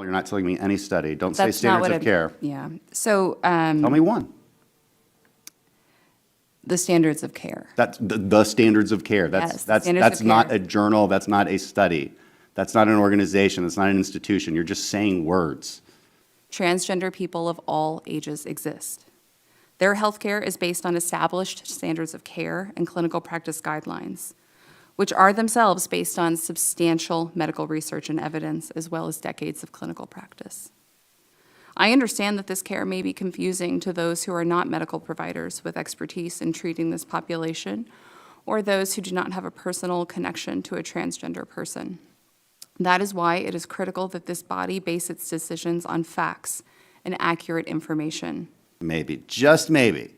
You're not telling me any study. Don't say That's not standards what of care. Yeah. So Tell me one. the standards of care. That's the standards of care. Yes, That's standards of not care. a journal. That's not a study. That's not an organization. That's not an institution. You're just saying words. Transgender people of all ages exist. Their healthcare is based on established standards of care and clinical practice guidelines, which are themselves based on substantial medical research and evidence, as well as decades of clinical practice. I understand that this care may be confusing to those who are not medical providers with expertise in treating this population, or those who do not have a personal connection to a transgender person. That is why it is critical that this body base its decisions on facts and accurate information. Maybe, just maybe,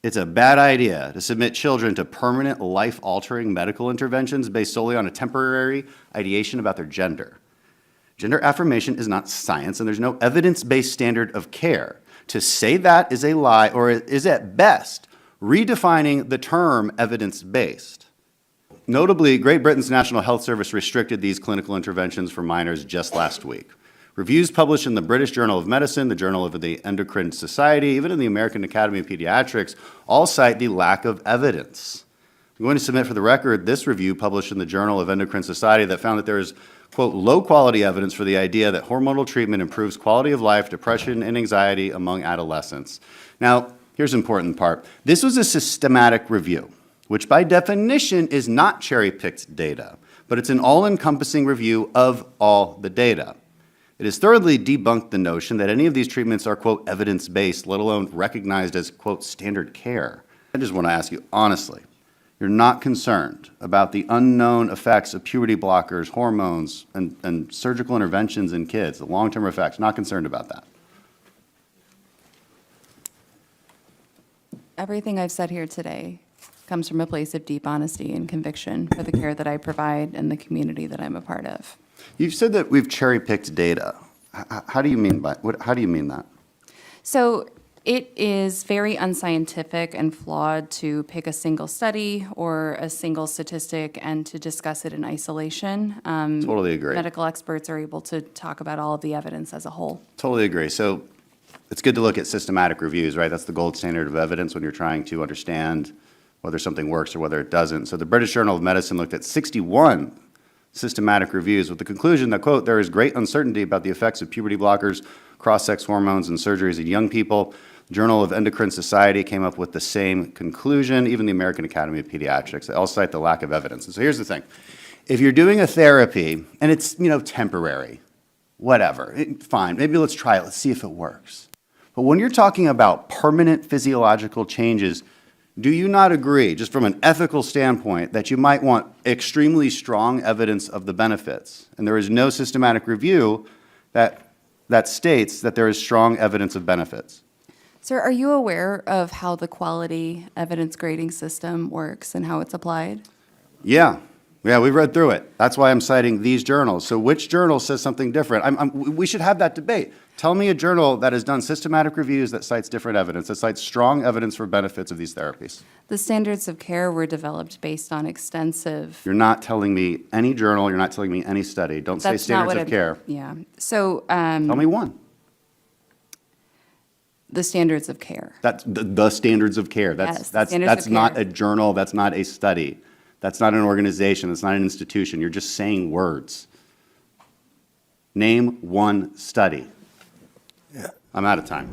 it's a bad idea to submit children to permanent life-altering medical interventions based solely on a temporary ideation about their gender. Gender affirmation is not science, and there's no evidence-based standard of care. To say that is a lie, or is at best redefining the term evidence-based. Notably, Great Britain's National Health Service restricted these clinical interventions for minors just last week. Reviews published in the British Journal of Medicine, the Journal of the Endocrine Society, even in the American Academy of Pediatrics, all cite the lack of evidence. I'm going to submit for the record this review published in the Journal of Endocrine Society that found that there is, quote, low-quality evidence for the idea that hormonal treatment improves quality of life, depression, and anxiety among adolescents. Now, here's an important part. This was a systematic review, which by definition is not cherry-picked data, but it's an all-encompassing review of all the data. It has thoroughly debunked the notion that any of these treatments are, quote, evidence-based, let alone recognized as, quote, standard care. I just want to ask you, honestly, you're not concerned about the unknown effects of puberty blockers, hormones, and surgical interventions in kids, the long-term effects, not concerned about that? Everything I've said here today comes from a place of deep honesty and conviction for the care that I provide and the community that I'm a part of. You've said that we've cherry-picked data. How do you mean by how do you mean that? So it is very unscientific and flawed to pick a single study or a single statistic and to discuss it in isolation. Totally agree. Medical experts are able to talk about all of the evidence as a whole. Totally agree. So it's good to look at systematic reviews, right? That's the gold standard of evidence when you're trying to understand whether something works or whether it doesn't. So the British Journal of Medicine looked at 61 systematic reviews with the conclusion that, quote, there is great uncertainty about the effects of puberty blockers, cross-sex hormones, and surgeries in young people. The Journal of Endocrine Society came up with the same conclusion, even the American Academy of Pediatrics. They all cite the lack of evidence. And so here's the thing. If you're doing a therapy, and it's, temporary, whatever, fine, maybe let's try it, let's see if it works. But when you're talking about permanent physiological changes, do you not agree, just from an ethical standpoint, that you might want extremely strong evidence of the benefits? And there is no systematic review that states that there is strong evidence of benefits. Sir, are you aware of how the quality evidence grading system works and how it's applied? Yeah, we've read through it. That's why I'm citing these journals. So which journal says something different? We should have that debate. Tell me a journal that has done systematic reviews that cites different evidence, that cites strong evidence for benefits of these therapies. The standards of care were developed based on extensive... You're not telling me any journal, you're not telling me any study. Don't say standards of care. Yeah. So... Tell me one. The standards of care. That's the standards of care. Yes, That's not a journal, that's not a study. That's not an organization, that's not an institution. You're just saying words. Name one study. Yeah. I'm out of time.